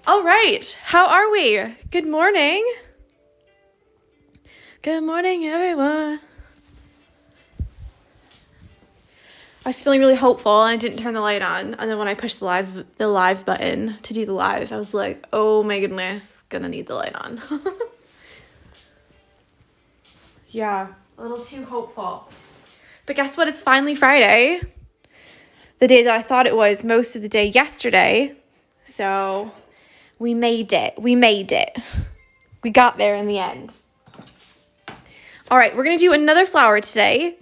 All right, how are we? Good morning. Good morning, everyone. I was feeling really hopeful and I didn't turn the light on. And then when I pushed the live button to do the live, I was like, oh my goodness, gonna need the light on. Yeah, a little too hopeful. But guess what? It's finally Friday. The day that I thought it was most of the day yesterday. So we made it. We got there in the end. All right, we're going to do another flower today.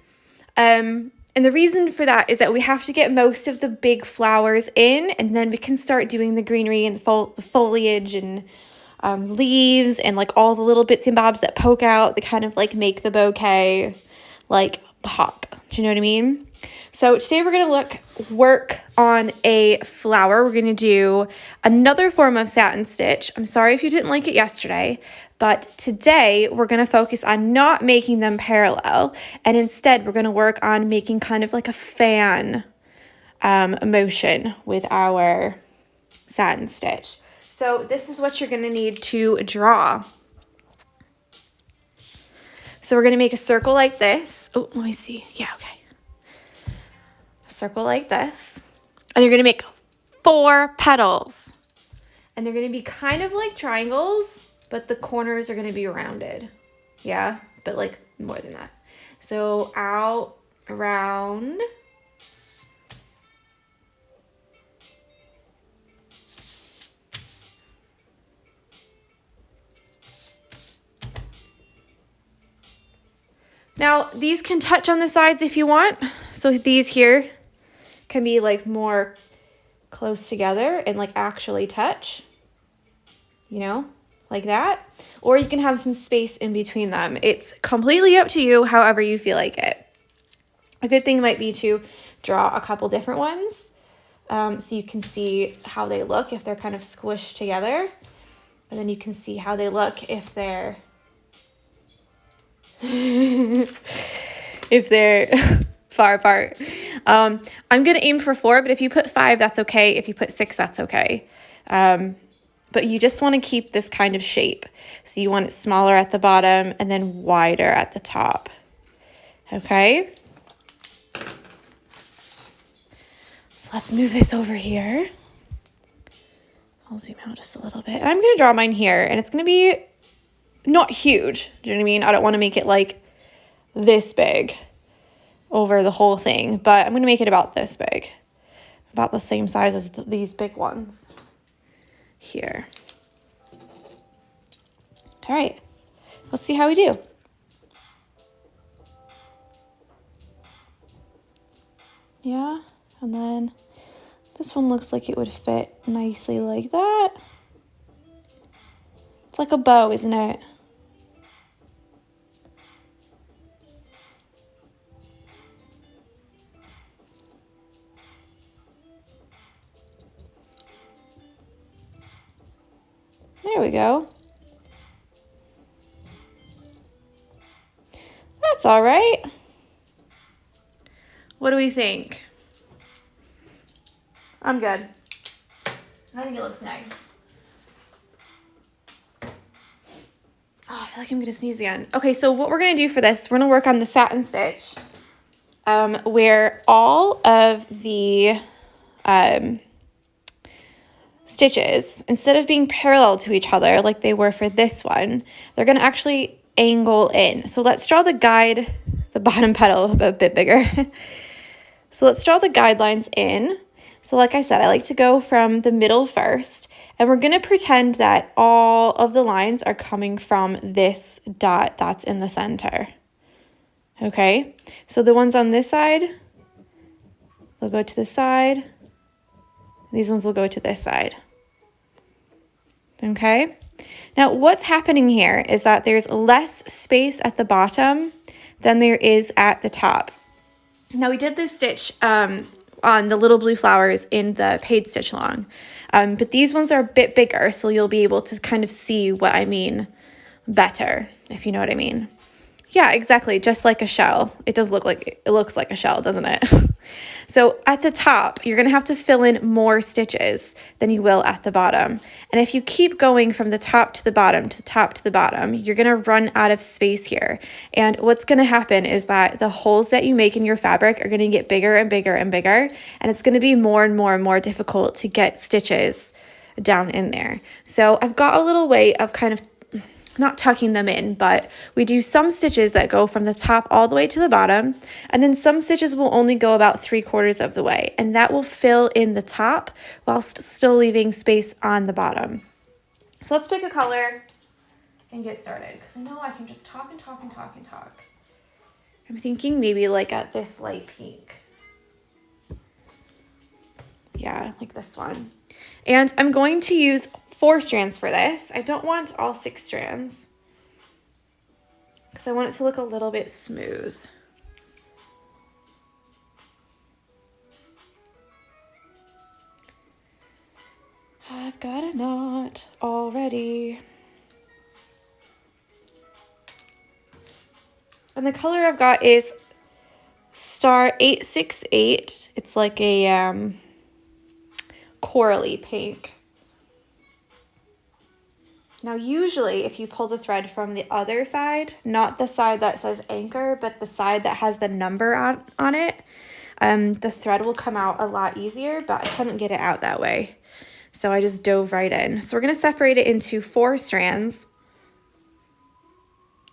And the reason for that is that we have to get most of the big flowers in, and then we can start doing the greenery and the foliage and leaves and like all the little bits and bobs that poke out that kind of like make the bouquet like pop. Do you know what I mean? So today we're going to work on a flower. We're going to do another form of satin stitch. I'm sorry if you didn't like it yesterday, but today we're going to focus on not making them parallel, and instead we're going to work on making kind of like a fan motion with our satin stitch. So this is what you're going to need to draw. So we're going to make a circle like this. Oh, let me see. Yeah, okay. Circle like this, and you're going to make 4 petals, and they're going to be kind of like triangles, but the corners are going to be rounded. Yeah, but like more than that. So out, around, now these can touch on the sides if you want. So these here can be like more close together and like actually touch, you know, like that. Or you can have some space in between them. It's completely up to you, however you feel like it. A good thing might be to draw a couple different ones so you can see how they look if they're kind of squished together. And then you can see how they look if they're far apart. I'm going to aim for 4, but if you put 5, that's okay. If you put 6, that's okay. But you just want to keep this kind of shape. So you want it smaller at the bottom and then wider at the top. Okay. So let's move this over here. I'll zoom out just a little bit. And I'm going to draw mine here, and it's going to be not huge. Do you know what I mean? I don't want to make it like this big over the whole thing, but I'm going to make it about this big, about the same size as these big ones here. All right, let's see how we do. Yeah, and then this one looks like it would fit nicely like that. It's like a bow, isn't it? There we go. That's all right. What do we think? I'm good. I think it looks nice. Oh, I feel like I'm gonna sneeze again. Okay, so what we're gonna do for this, we're gonna work on the satin stitch, where all of the stitches, instead of being parallel to each other like they were for this one, they're going to actually angle in. So let's draw the guide, the bottom petal a bit bigger. So let's draw the guidelines in. So like I said, I like to go from the middle first, and we're going to pretend that all of the lines are coming from this dot that's in the center. Okay, so the ones on this side, they'll go to the side. These ones will go to this side. Okay. Now what's happening here is that there's less space at the bottom than there is at the top. Now we did this stitch on the little blue flowers in the paid stitch along, but these ones are a bit bigger, so you'll be able to kind of see what I mean better, if you know what I mean. Yeah, exactly. Just like a shell. It looks like a shell, doesn't it? So at the top, you're gonna have to fill in more stitches than you will at the bottom. And if you keep going from the top to the bottom, to the top to the bottom, you're gonna run out of space here. And what's gonna happen is that the holes that you make in your fabric are gonna get bigger and bigger and bigger, and it's gonna be more and more and more difficult to get stitches down in there. So I've got a little way of kind of not tucking them in, but we do some stitches that go from the top all the way to the bottom, and then some stitches will only go about 3/4 of the way, and that will fill in the top whilst still leaving space on the bottom. So let's pick a color and get started, because I know I can just talk and talk and talk and talk. I'm thinking maybe like at this light pink. Yeah, like this one. And I'm going to use 4 strands for this. I don't want all 6 strands because I want it to look a little bit smooth. I've got a knot already. And the color I've got is Star 868. It's like a corally pink. Now usually if you pull the thread from the other side, not the side that says anchor, but the side that has the number on it, the thread will come out a lot easier, but I couldn't get it out that way. So I just dove right in. So we're gonna separate it into 4 strands.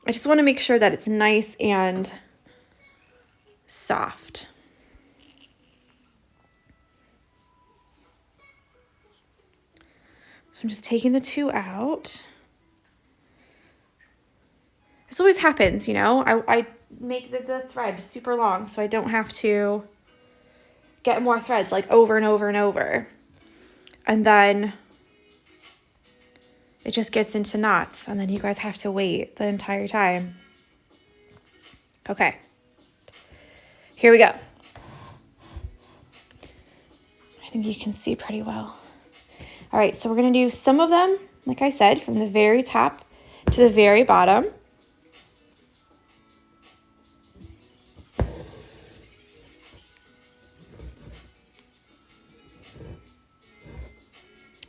I just wanna make sure that it's nice and soft. So I'm just taking the 2 out. This always happens, you know. I make the thread super long so I don't have to get more threads like over and over and over. And then it just gets into knots, and then you guys have to wait the entire time. Okay, here we go. I think you can see pretty well. All right, so we're gonna do some of them, like I said, from the very top to the very bottom.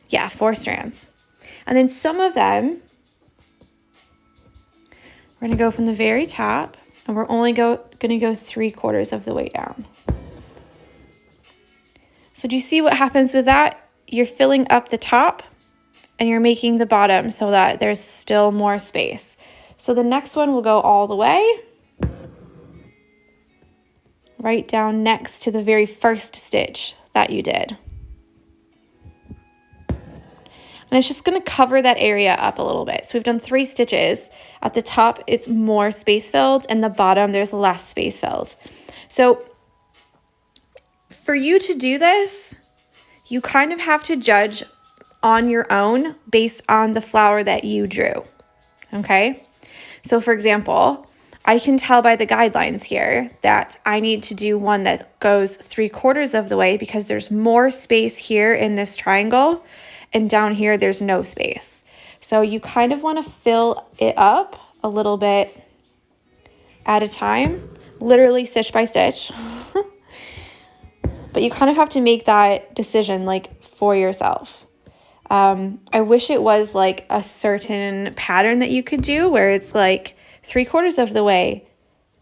Yeah, 4 strands. And then some of them, we're gonna go from the very top, and we're only gonna go 3/4 of the way down. So do you see what happens with that? You're filling up the top and you're making the bottom so that there's still more space. So the next one will go all the way, right down next to the very first stitch that you did. And it's just gonna cover that area up a little bit. So we've done 3 stitches. At the top, it's more space filled, and the bottom, there's less space filled. So for you to do this, you kind of have to judge on your own based on the flower that you drew, okay? So for example, I can tell by the guidelines here that I need to do one that goes 3/4 of the way because there's more space here in this triangle, and down here there's no space. So you kind of want to fill it up a little bit at a time, literally stitch by stitch. But you kind of have to make that decision like for yourself. I wish it was like a certain pattern that you could do where it's like 3/4 of the way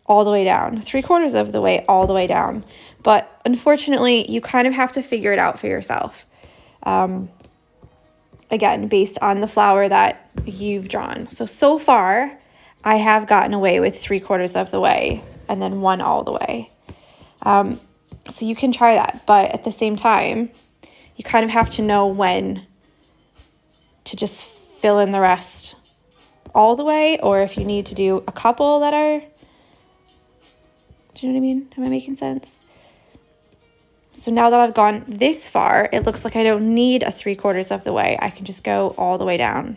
all the way down, 3/4 of the way all the way down. But unfortunately, you kind of have to figure it out for yourself. Again, based on the flower that you've drawn. So far, I have gotten away with 3/4 of the way and then 1 all the way. So you can try that, but at the same time, you kind of have to know when to just fill in the rest all the way, or if you need to do a couple that are, do you know what I mean? Am I making sense? So now that I've gone this far, it looks like I don't need a 3/4 of the way. I can just go all the way down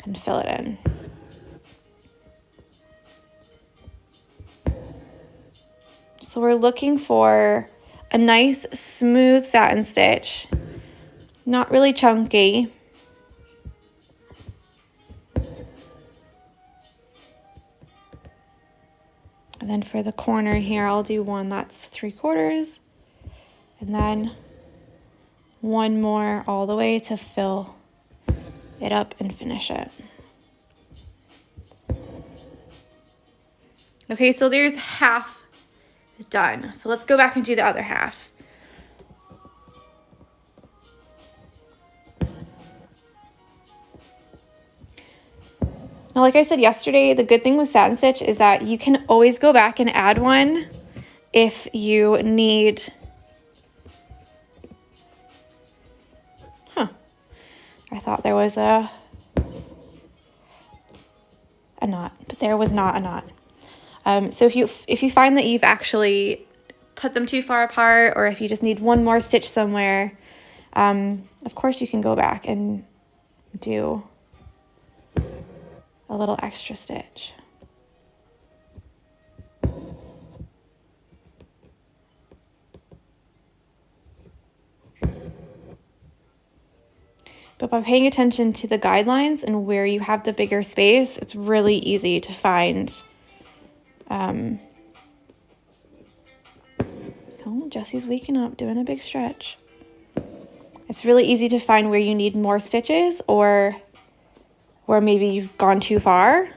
and fill it in. So we're looking for a nice smooth satin stitch, not really chunky. And then for the corner here, I'll do one that's 3/4, and then one more all the way to fill it up and finish it. Okay, so there's half done. So let's go back and do the other half. Now, like I said yesterday, the good thing with satin stitch is that you can always go back and add one if you need. I thought there was a knot, but there was not a knot. So if you find that you've actually put them too far apart, or if you just need one more stitch somewhere, of course you can go back and do a little extra stitch. But by paying attention to the guidelines and where you have the bigger space, it's really easy to find. Oh, Jesse's waking up, doing a big stretch. It's really easy to find where you need more stitches, or where maybe you've gone too far.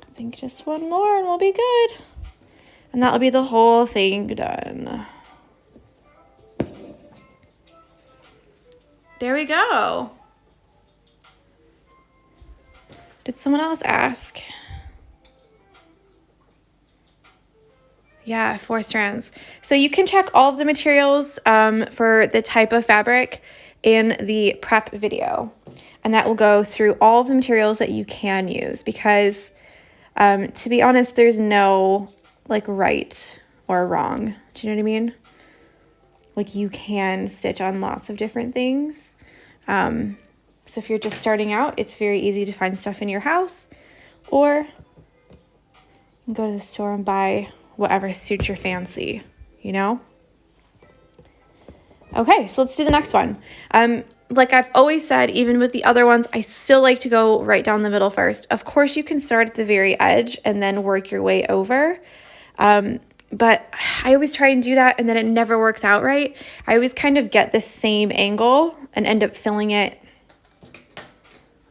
I think just one more and we'll be good. And that'll be the whole thing done. There we go. Did someone else ask? Yeah, 4 strands. So you can check all of the materials for the type of fabric in the prep video. And that will go through all of the materials that you can use, because to be honest, there's no like right or wrong. Do you know what I mean? Like, you can stitch on lots of different things. So if you're just starting out, it's very easy to find stuff in your house, or you can go to the store and buy whatever suits your fancy, you know? Okay, so let's do the next one. Like I've always said, even with the other ones, I still like to go right down the middle first. Of course, you can start at the very edge and then work your way over. But I always try and do that, and then it never works out right. I always kind of get the same angle and end up filling it.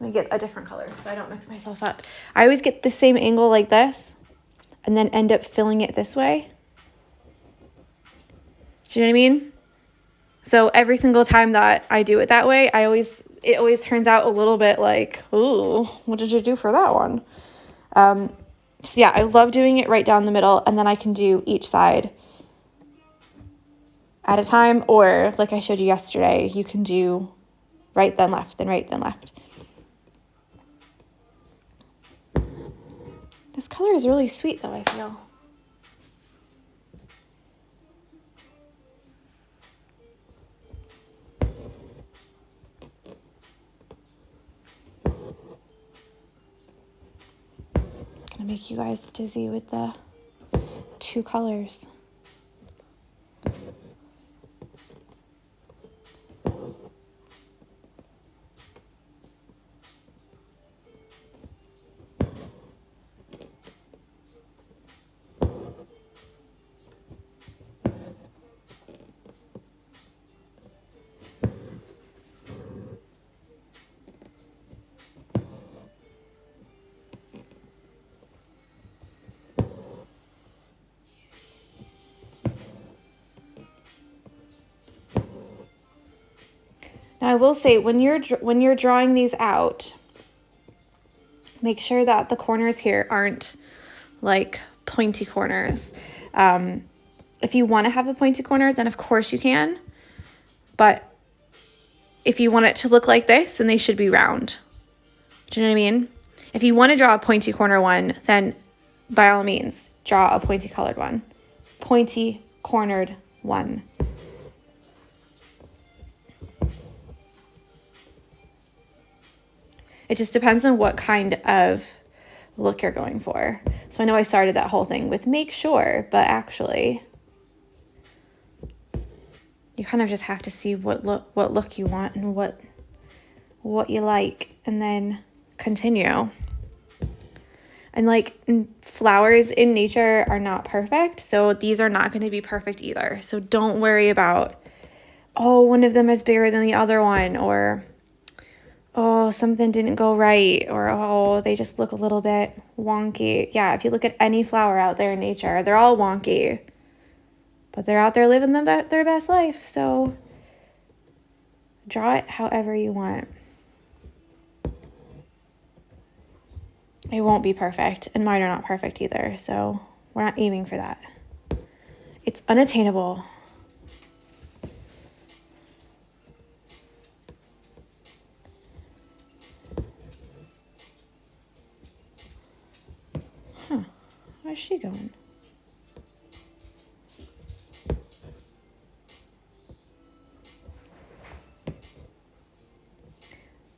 Let me get a different color so I don't mix myself up. I always get the same angle like this and then end up filling it this way. Do you know what I mean? So every single time that I do it that way, it always turns out a little bit like, ooh, what did you do for that one? So yeah, I love doing it right down the middle, and then I can do each side at a time, or like I showed you yesterday, you can do right then left, then right then left. This color is really sweet though, I feel. Gonna make you guys dizzy with the 2 colors. Now, I will say, when you're drawing these out, make sure that the corners here aren't like pointy corners. If you want to have a pointy corner, then of course you can. But if you want it to look like this, then they should be round. Do you know what I mean? If you want to draw a pointy corner one, then by all means, draw a pointy colored one. pointy cornered one. It just depends on what kind of look you're going for. So I know I started that whole thing with make sure, but actually you kind of just have to see what look you want and what you like, and then continue. And like flowers in nature are not perfect, so these are not going to be perfect either. So don't worry about, oh, one of them is bigger than the other one, or oh, something didn't go right, or oh, they just look a little bit wonky. Yeah, if you look at any flower out there in nature, they're all wonky, but they're out there living their best life. So draw it however you want. It won't be perfect, and mine are not perfect either, so we're not aiming for that. It's unattainable. Huh, where's she going?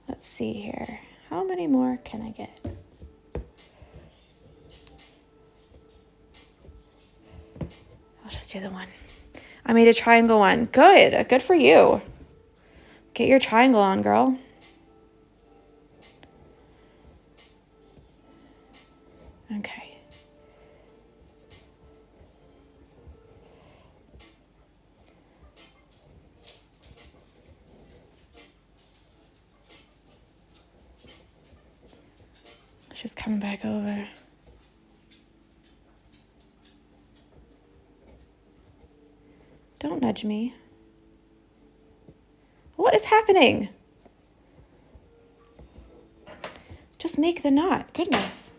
Let's see here. How many more can I get? I'll just do the one. I made a triangle one. Good for you. Get your triangle on, girl. Okay. She's coming back over. Don't nudge me. What is happening? Just make the knot. Goodness.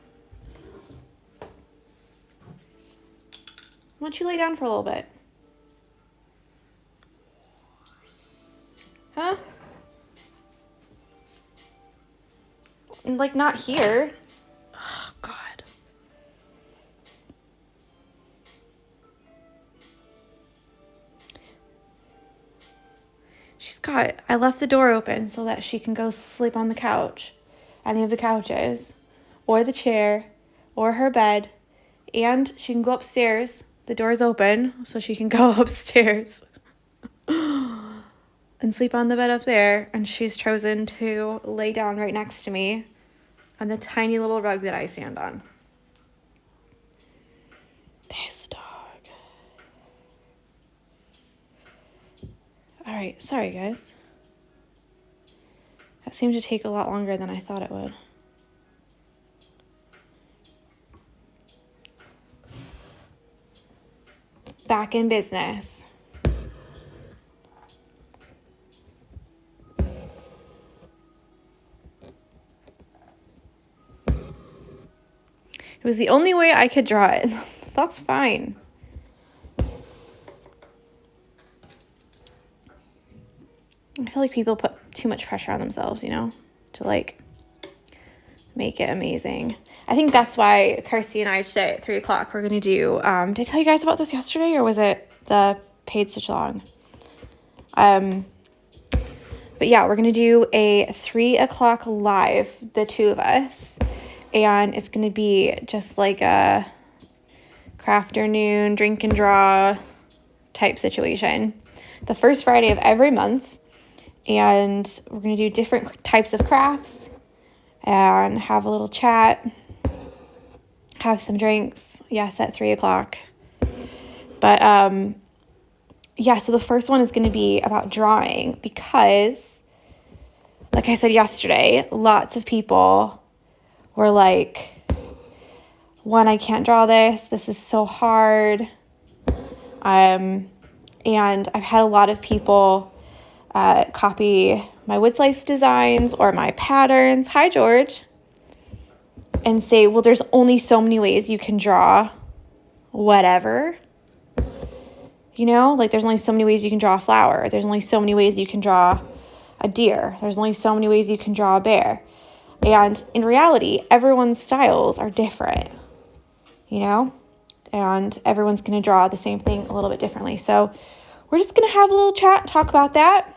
Why don't you lay down for a little bit? Huh? Like, not here. Oh, God. I left the door open so that she can go sleep on the couch, any of the couches, or the chair, or her bed, and she can go upstairs. The door's open, so she can go upstairs and sleep on the bed up there, and she's chosen to lay down right next to me on the tiny little rug that I stand on. This dog. All right, sorry guys. That seemed to take a lot longer than I thought it would. Back in business. It was the only way I could draw it. That's fine. I feel like people put too much pressure on themselves, you know, to like make it amazing. I think that's why Kirsty and I today at 3 o'clock we're gonna do. Did I tell you guys about this yesterday, or was it the paid Stitchalong? But yeah, we're gonna do a 3 o'clock live, the two of us, and it's gonna be just like a crafternoon, drink and draw type situation. The first Friday of every month. And we're going to do different types of crafts and have a little chat, have some drinks. Yes, at 3 o'clock. But yeah, so the first one is going to be about drawing because, like I said yesterday, lots of people were like, one, I can't draw this. This is so hard. And I've had a lot of people copy my wood slice designs or my patterns, hi George, and say, well, there's only so many ways you can draw whatever, you know, like there's only so many ways you can draw a flower, there's only so many ways you can draw a deer, there's only so many ways you can draw a bear. And in reality, everyone's styles are different, you know, and everyone's going to draw the same thing a little bit differently. So we're just going to have a little chat, talk about that.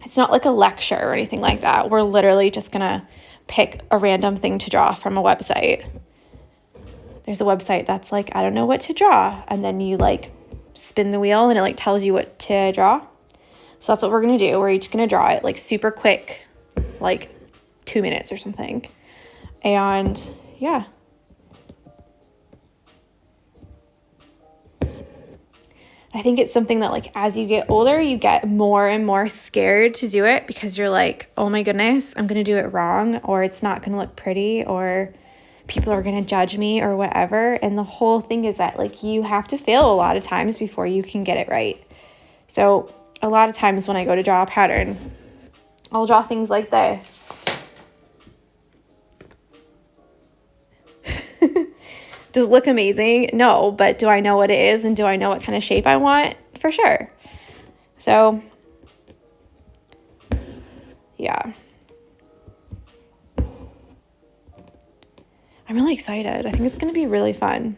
It's not like a lecture or anything like that. We're literally just going to pick a random thing to draw from a website. There's a website that's like, I don't know what to draw. And then you like spin the wheel and it like tells you what to draw. So that's what we're going to do. We're each going to draw it like super quick, like 2 minutes or something. And yeah. I think it's something that like as you get older, you get more and more scared to do it because you're like, oh my goodness, I'm going to do it wrong, or it's not going to look pretty, or people are going to judge me or whatever. And the whole thing is that like you have to fail a lot of times before you can get it right. So a lot of times when I go to draw a pattern, I'll draw things like this. Does it look amazing? No, but do I know what it is and do I know what kind of shape I want? For sure. So, yeah. I'm really excited. I think it's going to be really fun.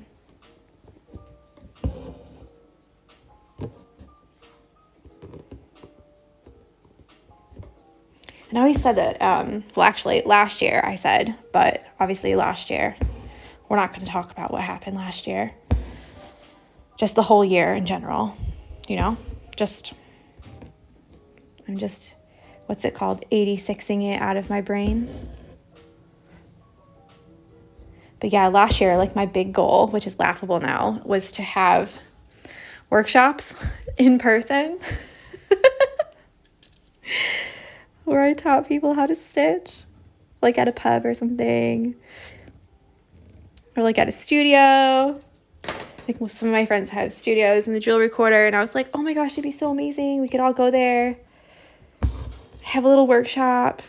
And I always said that, well, actually, last year I said, but obviously last year, we're not going to talk about what happened last year. Just the whole year in general, you know? I'm just, what's it called? 86ing it out of my brain. But yeah, last year, like my big goal, which is laughable now, was to have workshops in person where I taught people how to stitch, like at a pub or something. Or like at a studio. Like some of my friends have studios and the jewelry quarter, and I was like, oh my gosh, it'd be so amazing. We could all go there, have a little workshop.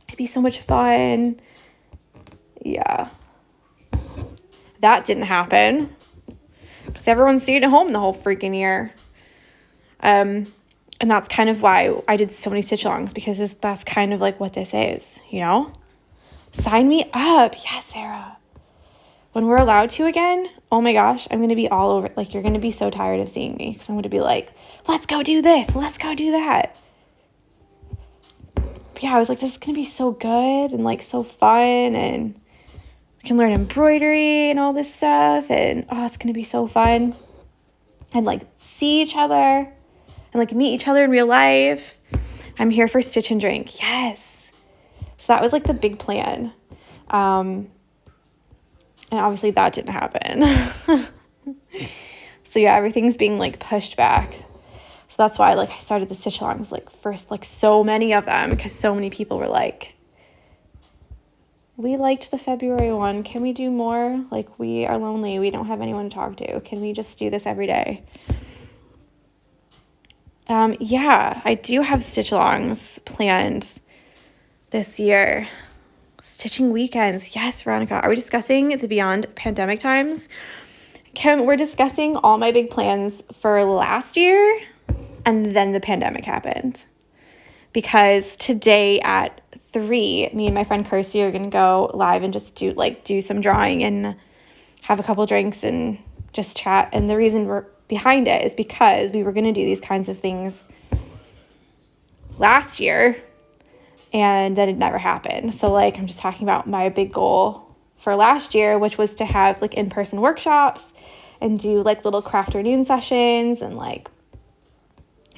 It'd be so much fun. Yeah. That didn't happen because everyone stayed at home the whole freaking year. And that's kind of why I did so many stitch-alongs, because that's kind of like what this is, you know? Sign me up. Yes, Sarah. When we're allowed to again, oh my gosh, I'm going to be all over. Like, you're going to be so tired of seeing me because I'm going to be like, let's go do this. Let's go do that. But yeah, I was like, this is going to be so good and like so fun, and we can learn embroidery and all this stuff, and oh, it's going to be so fun. And like see each other and like meet each other in real life. I'm here for Stitch and Drink. Yes. So that was like the big plan. And obviously that didn't happen. So yeah, everything's being like pushed back. So that's why like I started the Stitchalongs like first, like so many of them, because so many people were like, we liked the February one. Can we do more? Like, we are lonely. We don't have anyone to talk to. Can we just do this every day? Yeah, I do have Stitchalongs planned this year. Stitching weekends. Yes, Veronica. Are we discussing the beyond pandemic times? Kim, we're discussing all my big plans for last year, and then the pandemic happened. Because today at 3, me and my friend Kirsty are going to go live and just do some drawing and have a couple drinks and just chat. And the reason we're behind it is because we were going to do these kinds of things last year, and then it never happened. So like, I'm just talking about my big goal for last year, which was to have like in-person workshops and do like little craft afternoon sessions and like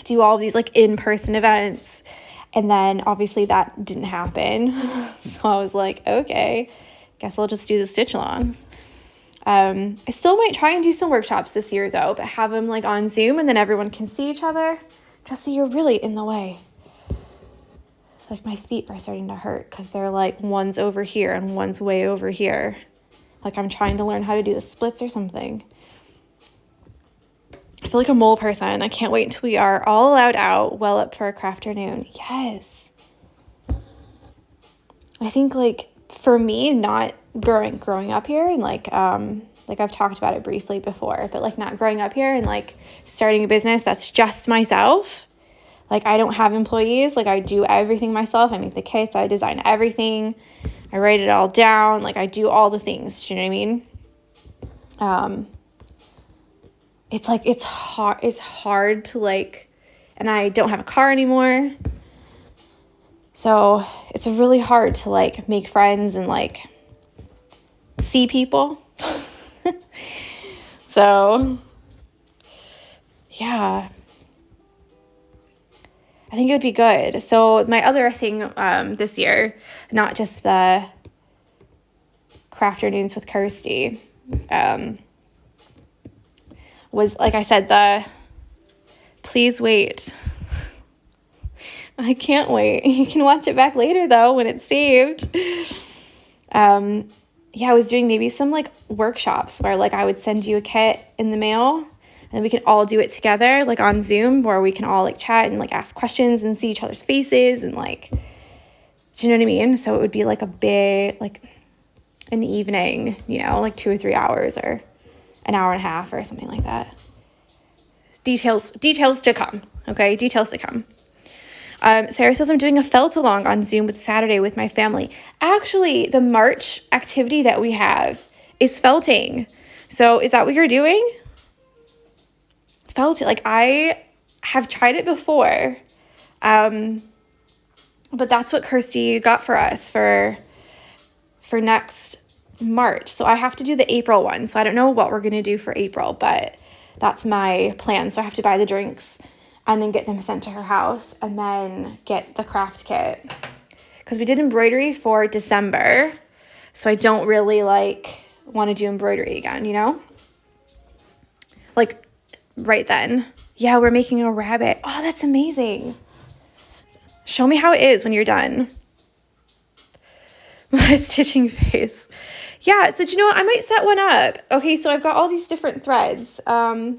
do all these like in-person events. And then obviously that didn't happen. So I was like, okay, guess I'll just do the Stitchalongs. I still might try and do some workshops this year though, but have them like on Zoom and then everyone can see each other. Jesse, you're really in the way. Like my feet are starting to hurt because they're like one's over here and one's way over here. Like I'm trying to learn how to do the splits or something. I feel like a mole person. I can't wait until we are all allowed out, well up for a craft afternoon. Yes. I think like for me, not growing up here and like I've talked about it briefly before, but like not growing up here and like starting a business that's just myself. Like I don't have employees. Like I do everything myself. I make the kits. I design everything. I write it all down. Like I do all the things. Do you know what I mean? It's like, it's hard to like, and I don't have a car anymore. So it's really hard to like make friends and like see people. So yeah, I think it would be good. So my other thing this year, not just the Crafternoons with Kirsty, was, like I said, please wait. I can't wait. You can watch it back later though when it's saved. Yeah, I was doing maybe some like workshops where like I would send you a kit in the mail and we can all do it together, like on Zoom, where we can all like chat and like ask questions and see each other's faces and like, do you know what I mean? So it would be like a big, like an evening, you know, like 2 or 3 hours or an hour and a half or something like that. Details to come. Okay, details to come. Sarah says I'm doing a felt-along on Zoom with Saturday with my family. Actually, the March activity that we have is felting. So is that what you're doing? Felting. Like, I have tried it before. But that's what Kirsty got for us for next March. So I have to do the April one. So I don't know what we're going to do for April, but that's my plan. So I have to buy the drinks and then get them sent to her house, and then get the craft kit. Because we did embroidery for December, so I don't really, like, want to do embroidery again, you know? Like, right then. Yeah, we're making a rabbit. Oh, that's amazing. Show me how it is when you're done. My stitching face. Yeah, so do you know what? I might set one up. Okay, so I've got all these different threads that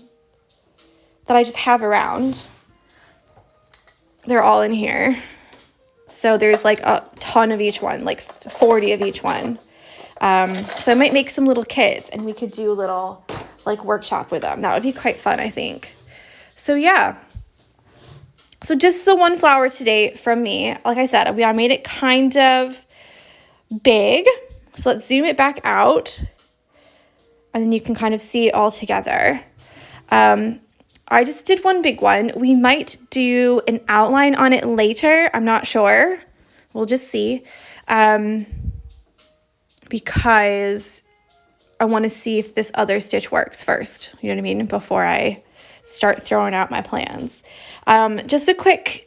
I just have around. They're all in here. So there's like a ton of each one, like 40 of each one. So I might make some little kits and we could do a little like workshop with them. That would be quite fun, I think. So yeah. So just the one flower today from me. Like I said, I made it kind of big. So let's zoom it back out. And then you can kind of see it all together. I just did one big one. We might do an outline on it later. I'm not sure. We'll just see. Because I want to see if this other stitch works first. You know what I mean? Before I start throwing out my plans. Just a quick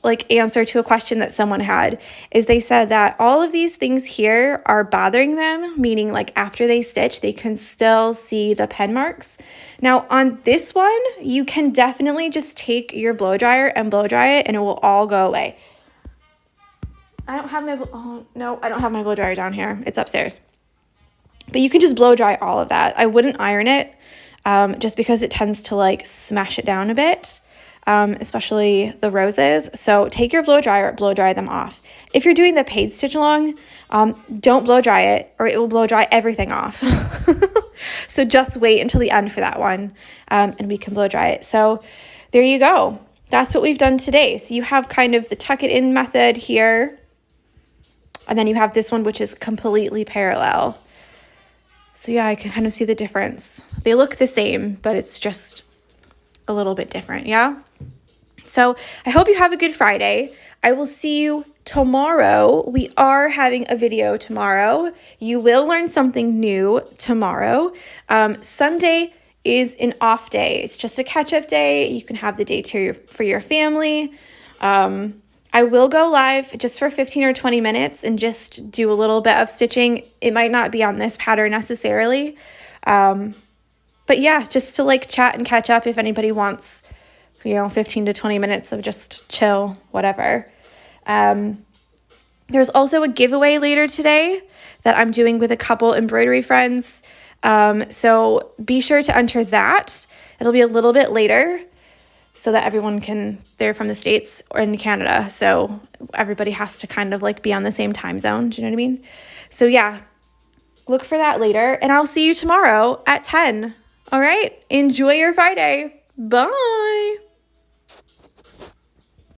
like answer to a question that someone had is they said that all of these things here are bothering them, meaning like after they stitch, they can still see the pen marks. Now on this one, you can definitely just take your blow dryer and blow dry it and it will all go away. I don't have my blow dryer down here. It's upstairs. But you can just blow dry all of that. I wouldn't iron it just because it tends to like smash it down a bit. Especially the roses. So take your blow dryer, blow dry them off. If you're doing the paid stitch along, don't blow dry it or it will blow dry everything off. So just wait until the end for that one and we can blow dry it. So there you go. That's what we've done today. So you have kind of the tuck it in method here. And then you have this one, which is completely parallel. So yeah, I can kind of see the difference. They look the same, but it's just a little bit different. Yeah. So I hope you have a good Friday. I will see you tomorrow. We are having a video tomorrow. You will learn something new tomorrow. Sunday is an off day. It's just a catch-up day. You can have the day for your family. I will go live just for 15 or 20 minutes and just do a little bit of stitching. It might not be on this pattern necessarily. But yeah, just to like chat and catch up if anybody wants, 15 to 20 minutes of just chill, whatever. There's also a giveaway later today that I'm doing with a couple embroidery friends. So be sure to enter that. It'll be a little bit later so that they're from the States or in Canada. So everybody has to kind of like be on the same time zone. Do you know what I mean? So yeah, look for that later and I'll see you tomorrow at 10. All right. Enjoy your Friday. Bye.